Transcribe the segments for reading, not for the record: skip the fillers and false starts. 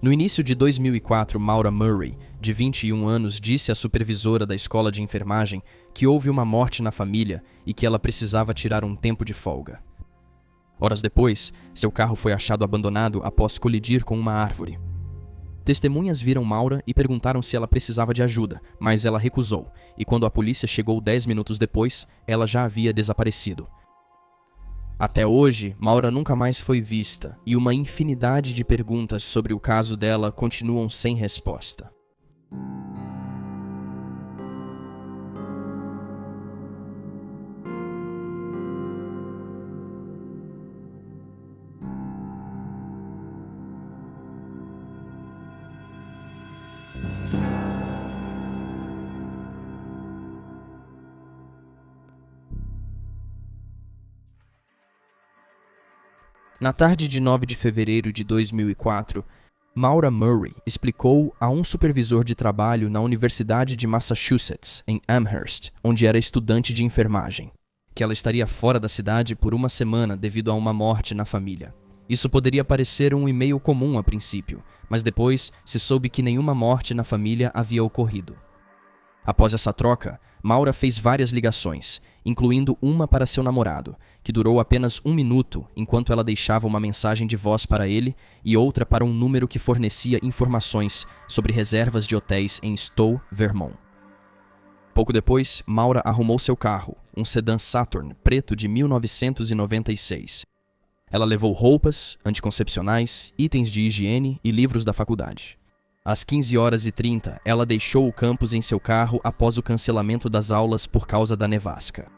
No início de 2004, Maura Murray, de 21 anos, disse à supervisora da escola de enfermagem que houve uma morte na família e que ela precisava tirar um tempo de folga. Horas depois, seu carro foi achado abandonado após colidir com uma árvore. Testemunhas viram Maura e perguntaram se ela precisava de ajuda, mas ela recusou, e quando a polícia chegou 10 minutos depois, ela já havia desaparecido. Até hoje, Maura nunca mais foi vista, e uma infinidade de perguntas sobre o caso dela continuam sem resposta. Na tarde de 9 de fevereiro de 2004, Maura Murray explicou a um supervisor de trabalho na Universidade de Massachusetts, em Amherst, onde era estudante de enfermagem, que ela estaria fora da cidade por uma semana devido a uma morte na família. Isso poderia parecer um e-mail comum a princípio, mas depois se soube que nenhuma morte na família havia ocorrido. Após essa troca, Maura fez várias ligações, incluindo uma para seu namorado, que durou apenas 1 minuto enquanto ela deixava uma mensagem de voz para ele, e outra para um número que fornecia informações sobre reservas de hotéis em Stowe, Vermont. Pouco depois, Maura arrumou seu carro, um sedã Saturn preto de 1996. Ela levou roupas, anticoncepcionais, itens de higiene e livros da faculdade. Às 15h30, ela deixou o campus em seu carro após o cancelamento das aulas por causa da nevasca.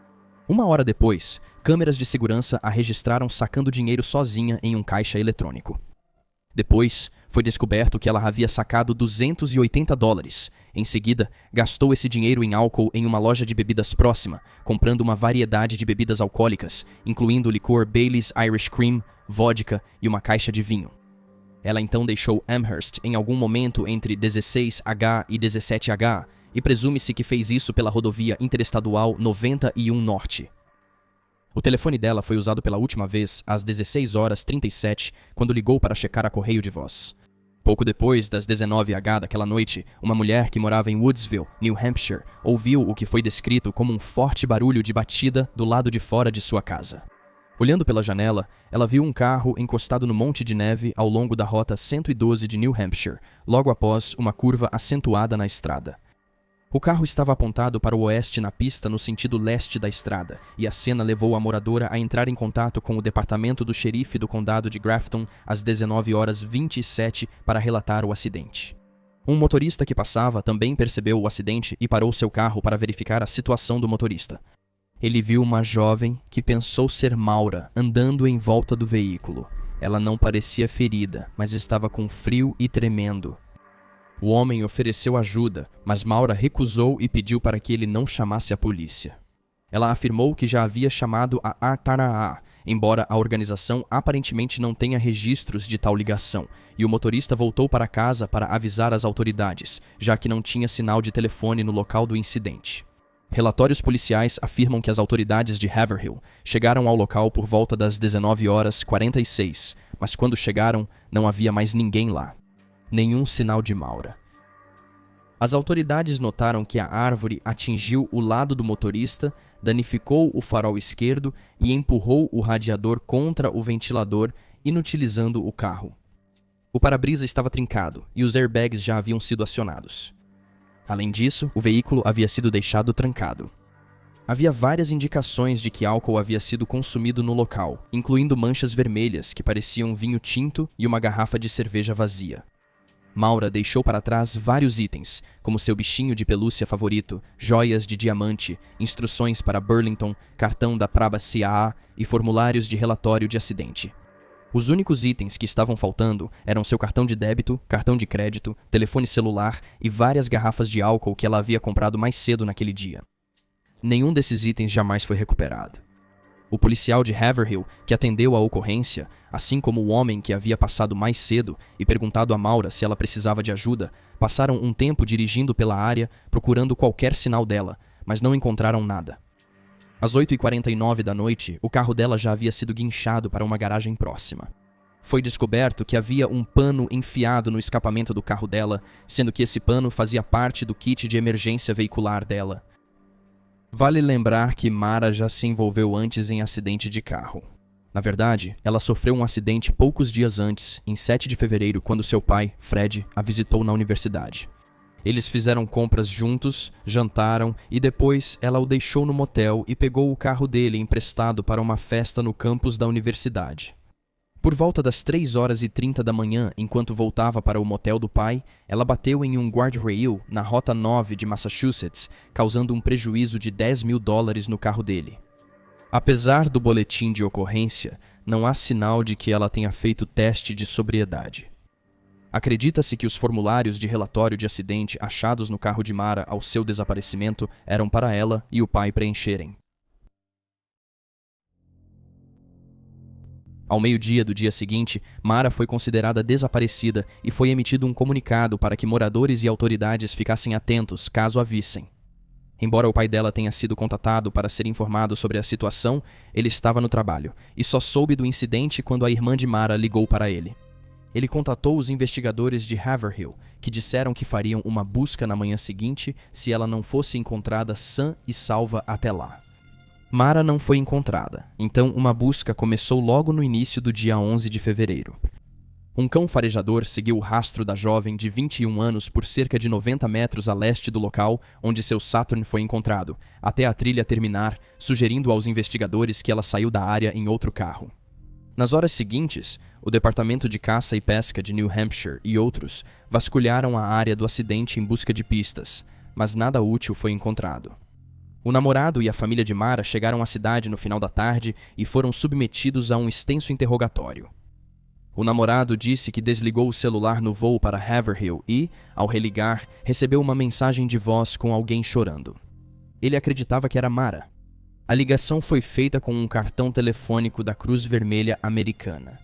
1 hora depois, câmeras de segurança a registraram sacando dinheiro sozinha em um caixa eletrônico. Depois, foi descoberto que ela havia sacado $280. Em seguida, gastou esse dinheiro em álcool em uma loja de bebidas próxima, comprando uma variedade de bebidas alcoólicas, incluindo licor Baileys Irish Cream, vodka e uma caixa de vinho. Ela então deixou Amherst em algum momento entre 16H e 17H e presume-se que fez isso pela rodovia interestadual 91 Norte. O telefone dela foi usado pela última vez às 16h37, quando ligou para checar a correio de voz. Pouco depois das 19h daquela noite, uma mulher que morava em Woodsville, New Hampshire, ouviu o que foi descrito como um forte barulho de batida do lado de fora de sua casa. Olhando pela janela, ela viu um carro encostado no monte de neve ao longo da rota 112 de New Hampshire, logo após uma curva acentuada na estrada. O carro estava apontado para o oeste na pista no sentido leste da estrada, e a cena levou a moradora a entrar em contato com o departamento do xerife do condado de Grafton às 19h27 para relatar o acidente. Um motorista que passava também percebeu o acidente e parou seu carro para verificar a situação do motorista. Ele viu uma jovem que pensou ser Maura andando em volta do veículo. Ela não parecia ferida, mas estava com frio e tremendo. O homem ofereceu ajuda, mas Maura recusou e pediu para que ele não chamasse a polícia. Ela afirmou que já havia chamado a ARTANA, embora a organização aparentemente não tenha registros de tal ligação, e o motorista voltou para casa para avisar as autoridades, já que não tinha sinal de telefone no local do incidente. Relatórios policiais afirmam que as autoridades de Haverhill chegaram ao local por volta das 19h46, mas quando chegaram, não havia mais ninguém lá. Nenhum sinal de Maura. As autoridades notaram que a árvore atingiu o lado do motorista, danificou o farol esquerdo e empurrou o radiador contra o ventilador, inutilizando o carro. O para-brisa estava trincado e os airbags já haviam sido acionados. Além disso, o veículo havia sido deixado trancado. Havia várias indicações de que álcool havia sido consumido no local, incluindo manchas vermelhas que pareciam vinho tinto e uma garrafa de cerveja vazia. Maura deixou para trás vários itens, como seu bichinho de pelúcia favorito, joias de diamante, instruções para Burlington, cartão da Praba CAA e formulários de relatório de acidente. Os únicos itens que estavam faltando eram seu cartão de débito, cartão de crédito, telefone celular e várias garrafas de álcool que ela havia comprado mais cedo naquele dia. Nenhum desses itens jamais foi recuperado. O policial de Haverhill, que atendeu à ocorrência, assim como o homem que havia passado mais cedo e perguntado a Maura se ela precisava de ajuda, passaram um tempo dirigindo pela área procurando qualquer sinal dela, mas não encontraram nada. Às 8h49 da noite, o carro dela já havia sido guinchado para uma garagem próxima. Foi descoberto que havia um pano enfiado no escapamento do carro dela, sendo que esse pano fazia parte do kit de emergência veicular dela. Vale lembrar que Mara já se envolveu antes em acidente de carro. Na verdade, ela sofreu um acidente poucos dias antes, em 7 de fevereiro, quando seu pai, Fred, a visitou na universidade. Eles fizeram compras juntos, jantaram e depois ela o deixou no motel e pegou o carro dele emprestado para uma festa no campus da universidade. Por volta das 3h30 da manhã, enquanto voltava para o motel do pai, ela bateu em um guardrail na Rota 9 de Massachusetts, causando um prejuízo de $10.000 no carro dele. Apesar do boletim de ocorrência, não há sinal de que ela tenha feito teste de sobriedade. Acredita-se que os formulários de relatório de acidente achados no carro de Mara ao seu desaparecimento eram para ela e o pai preencherem. Ao meio-dia do dia seguinte, Mara foi considerada desaparecida e foi emitido um comunicado para que moradores e autoridades ficassem atentos caso a vissem. Embora o pai dela tenha sido contatado para ser informado sobre a situação, ele estava no trabalho e só soube do incidente quando a irmã de Mara ligou para ele. Ele contatou os investigadores de Haverhill, que disseram que fariam uma busca na manhã seguinte se ela não fosse encontrada sã e salva até lá. Mara não foi encontrada, então uma busca começou logo no início do dia 11 de fevereiro. Um cão farejador seguiu o rastro da jovem de 21 anos por cerca de 90 metros a leste do local onde seu Saturn foi encontrado, até a trilha terminar, sugerindo aos investigadores que ela saiu da área em outro carro. Nas horas seguintes, o Departamento de Caça e Pesca de New Hampshire e outros vasculharam a área do acidente em busca de pistas, mas nada útil foi encontrado. O namorado e a família de Mara chegaram à cidade no final da tarde e foram submetidos a um extenso interrogatório. O namorado disse que desligou o celular no voo para Haverhill e, ao religar, recebeu uma mensagem de voz com alguém chorando. Ele acreditava que era Mara. A ligação foi feita com um cartão telefônico da Cruz Vermelha Americana.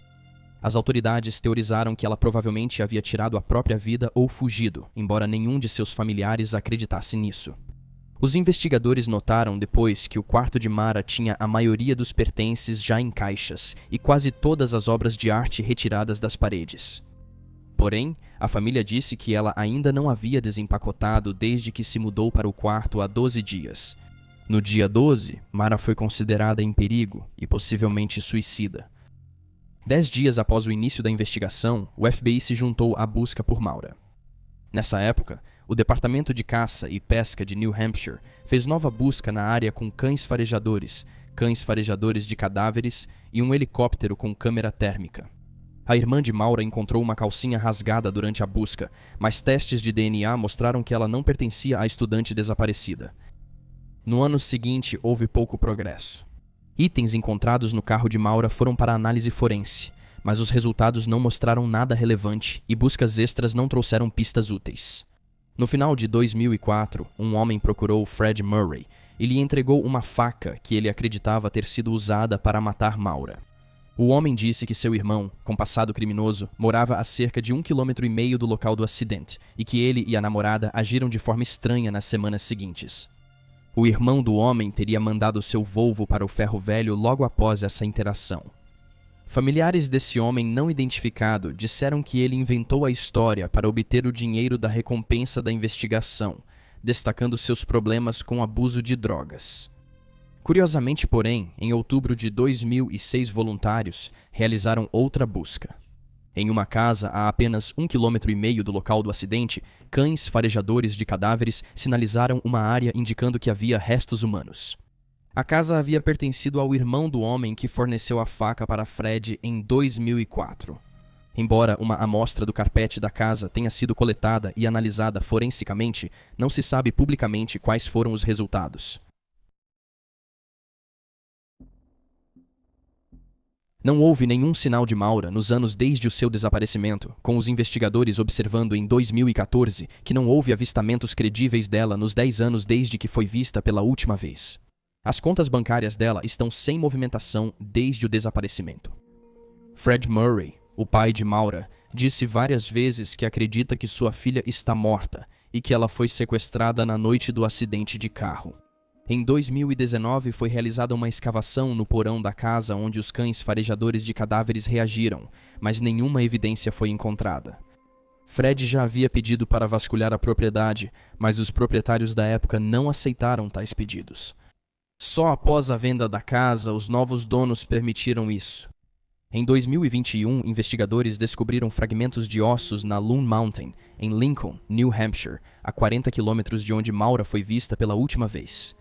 As autoridades teorizaram que ela provavelmente havia tirado a própria vida ou fugido, embora nenhum de seus familiares acreditasse nisso. Os investigadores notaram depois que o quarto de Mara tinha a maioria dos pertences já em caixas e quase todas as obras de arte retiradas das paredes. Porém, a família disse que ela ainda não havia desempacotado desde que se mudou para o quarto há 12 dias. No dia 12, Mara foi considerada em perigo e possivelmente suicida. 10 dias após o início da investigação, o FBI se juntou à busca por Mara. Nessa época, o Departamento de Caça e Pesca de New Hampshire fez nova busca na área com cães farejadores de cadáveres e um helicóptero com câmera térmica. A irmã de Maura encontrou uma calcinha rasgada durante a busca, mas testes de DNA mostraram que ela não pertencia à estudante desaparecida. No ano seguinte, houve pouco progresso. Itens encontrados no carro de Maura foram para análise forense, mas os resultados não mostraram nada relevante e buscas extras não trouxeram pistas úteis. No final de 2004, um homem procurou Fred Murray e lhe entregou uma faca que ele acreditava ter sido usada para matar Maura. O homem disse que seu irmão, com passado criminoso, morava a cerca de 1,5 km do local do acidente e que ele e a namorada agiram de forma estranha nas semanas seguintes. O irmão do homem teria mandado seu Volvo para o ferro velho logo após essa interação. Familiares desse homem não identificado disseram que ele inventou a história para obter o dinheiro da recompensa da investigação, destacando seus problemas com abuso de drogas. Curiosamente, porém, em outubro de 2006 voluntários realizaram outra busca. Em uma casa a apenas 1,5 km do local do acidente, cães farejadores de cadáveres sinalizaram uma área indicando que havia restos humanos. A casa havia pertencido ao irmão do homem que forneceu a faca para Fred em 2004. Embora uma amostra do carpete da casa tenha sido coletada e analisada forensicamente, não se sabe publicamente quais foram os resultados. Não houve nenhum sinal de Maura nos anos desde o seu desaparecimento, com os investigadores observando em 2014 que não houve avistamentos credíveis dela nos 10 anos desde que foi vista pela última vez. As contas bancárias dela estão sem movimentação desde o desaparecimento. Fred Murray, o pai de Maura, disse várias vezes que acredita que sua filha está morta e que ela foi sequestrada na noite do acidente de carro. Em 2019, foi realizada uma escavação no porão da casa onde os cães farejadores de cadáveres reagiram, mas nenhuma evidência foi encontrada. Fred já havia pedido para vasculhar a propriedade, mas os proprietários da época não aceitaram tais pedidos. Só após a venda da casa, os novos donos permitiram isso. Em 2021, investigadores descobriram fragmentos de ossos na Loon Mountain, em Lincoln, New Hampshire, a 40 quilômetros de onde Maura foi vista pela última vez.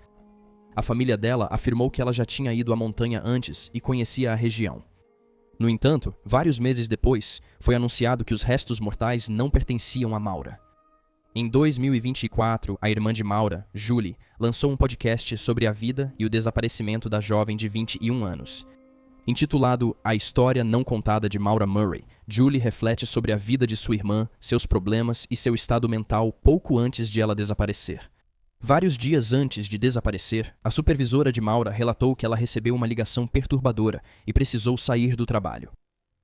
A família dela afirmou que ela já tinha ido à montanha antes e conhecia a região. No entanto, vários meses depois, foi anunciado que os restos mortais não pertenciam a Maura. Em 2024, a irmã de Maura, Julie, lançou um podcast sobre a vida e o desaparecimento da jovem de 21 anos. Intitulado A História Não Contada de Maura Murray, Julie reflete sobre a vida de sua irmã, seus problemas e seu estado mental pouco antes de ela desaparecer. Vários dias antes de desaparecer, a supervisora de Maura relatou que ela recebeu uma ligação perturbadora e precisou sair do trabalho.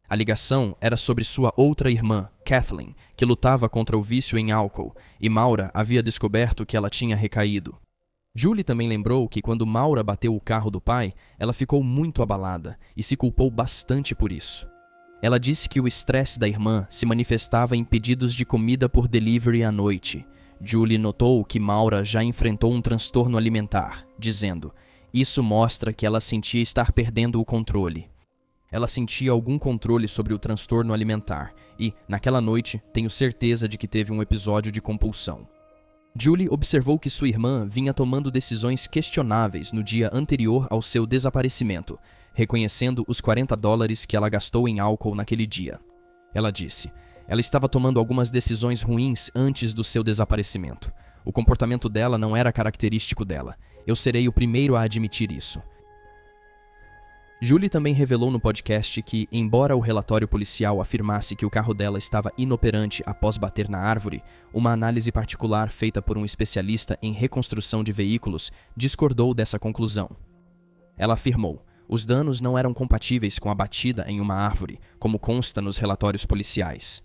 A ligação era sobre sua outra irmã, Kathleen, que lutava contra o vício em álcool, e Maura havia descoberto que ela tinha recaído. Julie também lembrou que quando Maura bateu o carro do pai, ela ficou muito abalada e se culpou bastante por isso. Ela disse que o estresse da irmã se manifestava em pedidos de comida por delivery à noite. Julie notou que Maura já enfrentou um transtorno alimentar, dizendo: "Isso mostra que ela sentia estar perdendo o controle." Ela sentia algum controle sobre o transtorno alimentar e, naquela noite, tenho certeza de que teve um episódio de compulsão. Julie observou que sua irmã vinha tomando decisões questionáveis no dia anterior ao seu desaparecimento, reconhecendo os $40 que ela gastou em álcool naquele dia. Ela disse: "Ela estava tomando algumas decisões ruins antes do seu desaparecimento. O comportamento dela não era característico dela. Eu serei o primeiro a admitir isso." Julie também revelou no podcast que, embora o relatório policial afirmasse que o carro dela estava inoperante após bater na árvore, uma análise particular feita por um especialista em reconstrução de veículos discordou dessa conclusão. Ela afirmou: "Os danos não eram compatíveis com a batida em uma árvore, como consta nos relatórios policiais.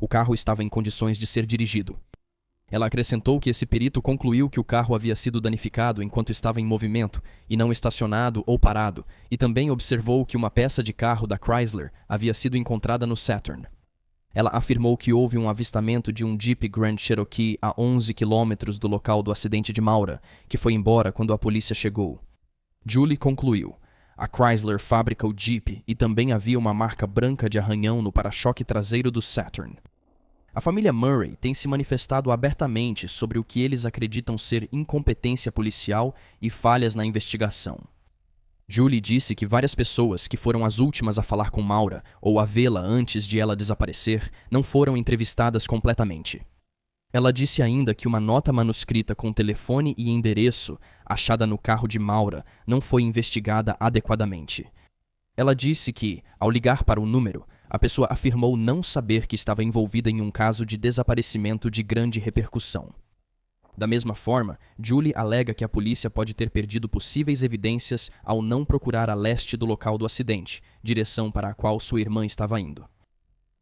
O carro estava em condições de ser dirigido." Ela acrescentou que esse perito concluiu que o carro havia sido danificado enquanto estava em movimento e não estacionado ou parado, e também observou que uma peça de carro da Chrysler havia sido encontrada no Saturn. Ela afirmou que houve um avistamento de um Jeep Grand Cherokee a 11 quilômetros do local do acidente de Maura, que foi embora quando a polícia chegou. Julie concluiu: "A Chrysler fabrica o Jeep e também havia uma marca branca de arranhão no para-choque traseiro do Saturn." A família Murray tem se manifestado abertamente sobre o que eles acreditam ser incompetência policial e falhas na investigação. Julie disse que várias pessoas que foram as últimas a falar com Maura ou a vê-la antes de ela desaparecer não foram entrevistadas completamente. Ela disse ainda que uma nota manuscrita com telefone e endereço achada no carro de Maura não foi investigada adequadamente. Ela disse que, ao ligar para o número, a pessoa afirmou não saber que estava envolvida em um caso de desaparecimento de grande repercussão. Da mesma forma, Julie alega que a polícia pode ter perdido possíveis evidências ao não procurar a leste do local do acidente, direção para a qual sua irmã estava indo.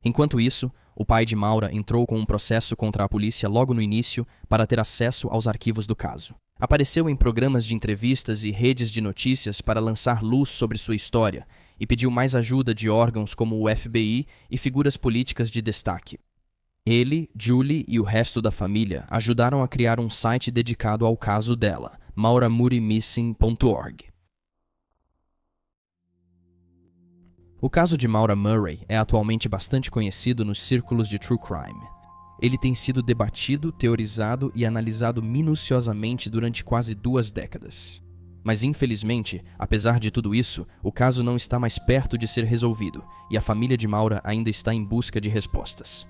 Enquanto isso, o pai de Maura entrou com um processo contra a polícia logo no início para ter acesso aos arquivos do caso. Apareceu em programas de entrevistas e redes de notícias para lançar luz sobre sua história e pediu mais ajuda de órgãos como o FBI e figuras políticas de destaque. Ele, Julie e o resto da família ajudaram a criar um site dedicado ao caso dela, mauramurraymissing.org. O caso de Maura Murray é atualmente bastante conhecido nos círculos de true crime. Ele tem sido debatido, teorizado e analisado minuciosamente durante quase 2 décadas. Mas infelizmente, apesar de tudo isso, o caso não está mais perto de ser resolvido e a família de Maura ainda está em busca de respostas.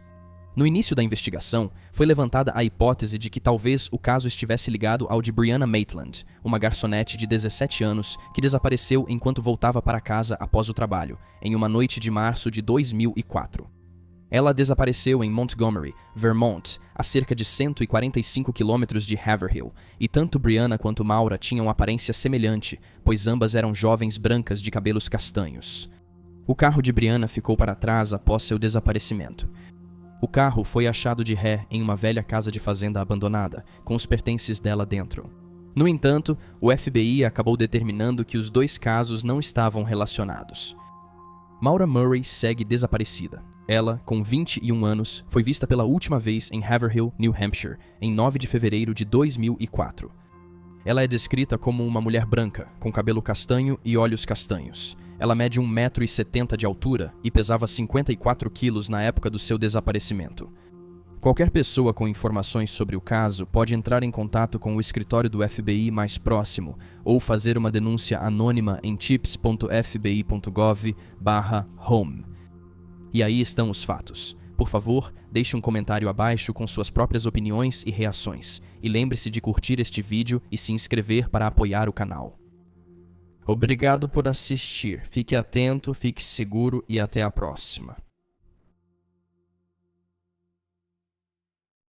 No início da investigação, foi levantada a hipótese de que talvez o caso estivesse ligado ao de Brianna Maitland, uma garçonete de 17 anos que desapareceu enquanto voltava para casa após o trabalho, em uma noite de março de 2004. Ela desapareceu em Montgomery, Vermont, a cerca de 145 quilômetros de Haverhill, e tanto Brianna quanto Maura tinham aparência semelhante, pois ambas eram jovens brancas de cabelos castanhos. O carro de Brianna ficou para trás após seu desaparecimento. O carro foi achado de ré em uma velha casa de fazenda abandonada, com os pertences dela dentro. No entanto, o FBI acabou determinando que os dois casos não estavam relacionados. Maura Murray segue desaparecida. Ela, com 21 anos, foi vista pela última vez em Haverhill, New Hampshire, em 9 de fevereiro de 2004. Ela é descrita como uma mulher branca, com cabelo castanho e olhos castanhos. Ela mede 1,70 m de altura e pesava 54 quilos na época do seu desaparecimento. Qualquer pessoa com informações sobre o caso pode entrar em contato com o escritório do FBI mais próximo ou fazer uma denúncia anônima em tips.fbi.gov/home. E aí estão os fatos. Por favor, deixe um comentário abaixo com suas próprias opiniões e reações. E lembre-se de curtir este vídeo e se inscrever para apoiar o canal. Obrigado por assistir. Fique atento, fique seguro e até a próxima.